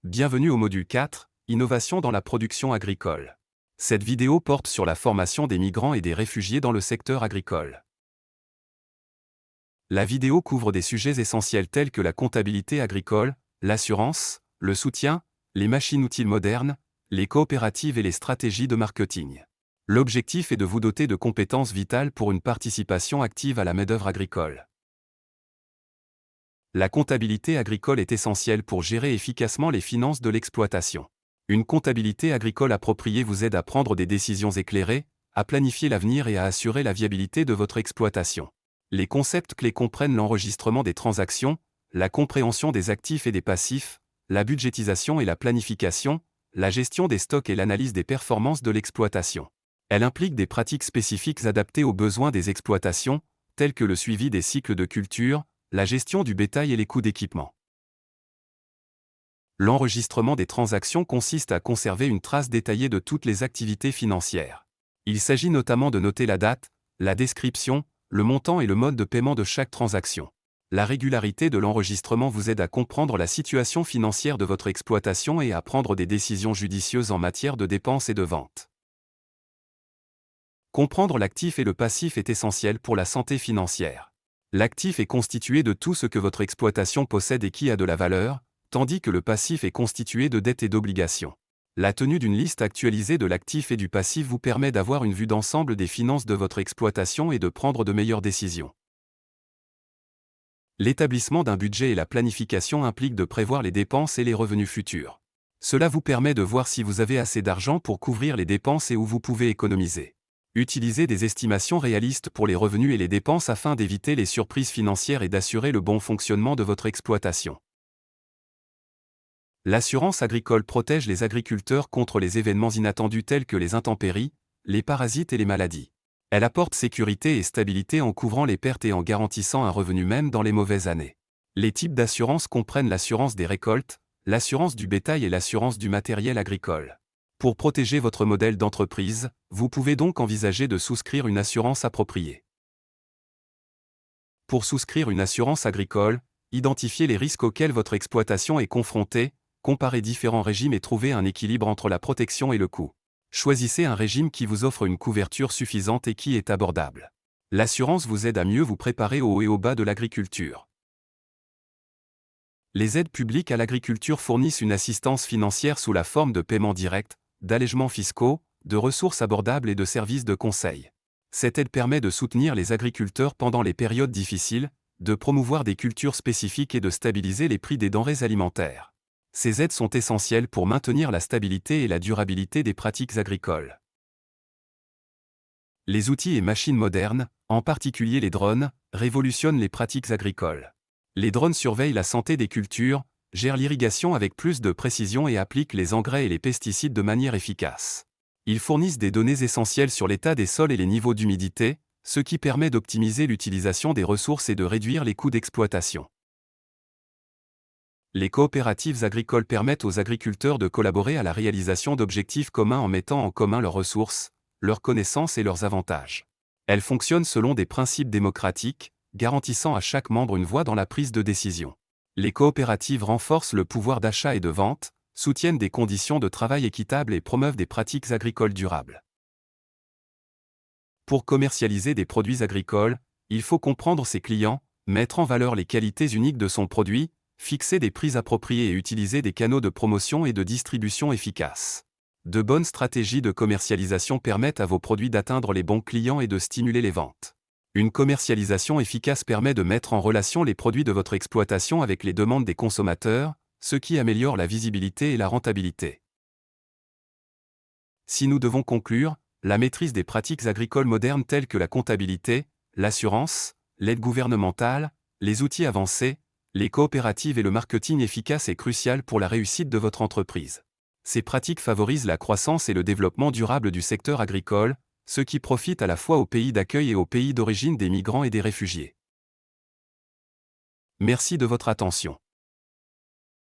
Bienvenue au module 4, Innovation dans la production agricole. Cette vidéo porte sur la formation des migrants et des réfugiés dans le secteur agricole. La vidéo couvre des sujets essentiels tels que la comptabilité agricole, l'assurance, le soutien, les machines-outils modernes, les coopératives et les stratégies de marketing. L'objectif est de vous doter de compétences vitales pour une participation active à la main-d'œuvre agricole. La comptabilité agricole est essentielle pour gérer efficacement les finances de l'exploitation. Une comptabilité agricole appropriée vous aide à prendre des décisions éclairées, à planifier l'avenir et à assurer la viabilité de votre exploitation. Les concepts clés comprennent l'enregistrement des transactions, la compréhension des actifs et des passifs, la budgétisation et la planification, la gestion des stocks et l'analyse des performances de l'exploitation. Elle implique des pratiques spécifiques adaptées aux besoins des exploitations, telles que le suivi des cycles de culture, la gestion du bétail et les coûts d'équipement. L'enregistrement des transactions consiste à conserver une trace détaillée de toutes les activités financières. Il s'agit notamment de noter la date, la description, le montant et le mode de paiement de chaque transaction. La régularité de l'enregistrement vous aide à comprendre la situation financière de votre exploitation et à prendre des décisions judicieuses en matière de dépenses et de vente. Comprendre l'actif et le passif est essentiel pour la santé financière. L'actif est constitué de tout ce que votre exploitation possède et qui a de la valeur, tandis que le passif est constitué de dettes et d'obligations. La tenue d'une liste actualisée de l'actif et du passif vous permet d'avoir une vue d'ensemble des finances de votre exploitation et de prendre de meilleures décisions. L'établissement d'un budget et la planification impliquent de prévoir les dépenses et les revenus futurs. Cela vous permet de voir si vous avez assez d'argent pour couvrir les dépenses et où vous pouvez économiser. Utilisez des estimations réalistes pour les revenus et les dépenses afin d'éviter les surprises financières et d'assurer le bon fonctionnement de votre exploitation. L'assurance agricole protège les agriculteurs contre les événements inattendus tels que les intempéries, les parasites et les maladies. Elle apporte sécurité et stabilité en couvrant les pertes et en garantissant un revenu même dans les mauvaises années. Les types d'assurance comprennent l'assurance des récoltes, l'assurance du bétail et l'assurance du matériel agricole. Pour protéger votre modèle d'entreprise, vous pouvez donc envisager de souscrire une assurance appropriée. Pour souscrire une assurance agricole, identifiez les risques auxquels votre exploitation est confrontée, comparez différents régimes et trouvez un équilibre entre la protection et le coût. Choisissez un régime qui vous offre une couverture suffisante et qui est abordable. L'assurance vous aide à mieux vous préparer au haut et au bas de l'agriculture. Les aides publiques à l'agriculture fournissent une assistance financière sous la forme de paiements directs, d'allègements fiscaux, de ressources abordables et de services de conseil. Cette aide permet de soutenir les agriculteurs pendant les périodes difficiles, de promouvoir des cultures spécifiques et de stabiliser les prix des denrées alimentaires. Ces aides sont essentielles pour maintenir la stabilité et la durabilité des pratiques agricoles. Les outils et machines modernes, en particulier les drones, révolutionnent les pratiques agricoles. Les drones surveillent la santé des cultures, gèrent l'irrigation avec plus de précision et appliquent les engrais et les pesticides de manière efficace. Ils fournissent des données essentielles sur l'état des sols et les niveaux d'humidité, ce qui permet d'optimiser l'utilisation des ressources et de réduire les coûts d'exploitation. Les coopératives agricoles permettent aux agriculteurs de collaborer à la réalisation d'objectifs communs en mettant en commun leurs ressources, leurs connaissances et leurs avantages. Elles fonctionnent selon des principes démocratiques, garantissant à chaque membre une voix dans la prise de décision. Les coopératives renforcent le pouvoir d'achat et de vente, soutiennent des conditions de travail équitables et promeuvent des pratiques agricoles durables. Pour commercialiser des produits agricoles, il faut comprendre ses clients, mettre en valeur les qualités uniques de son produit, fixer des prix appropriés et utiliser des canaux de promotion et de distribution efficaces. De bonnes stratégies de commercialisation permettent à vos produits d'atteindre les bons clients et de stimuler les ventes. Une commercialisation efficace permet de mettre en relation les produits de votre exploitation avec les demandes des consommateurs, ce qui améliore la visibilité et la rentabilité. Si nous devons conclure, la maîtrise des pratiques agricoles modernes telles que la comptabilité, l'assurance, l'aide gouvernementale, les outils avancés, les coopératives et le marketing efficace est crucial pour la réussite de votre entreprise. Ces pratiques favorisent la croissance et le développement durable du secteur agricole, ce qui profite à la fois aux pays d'accueil et aux pays d'origine des migrants et des réfugiés. Merci de votre attention.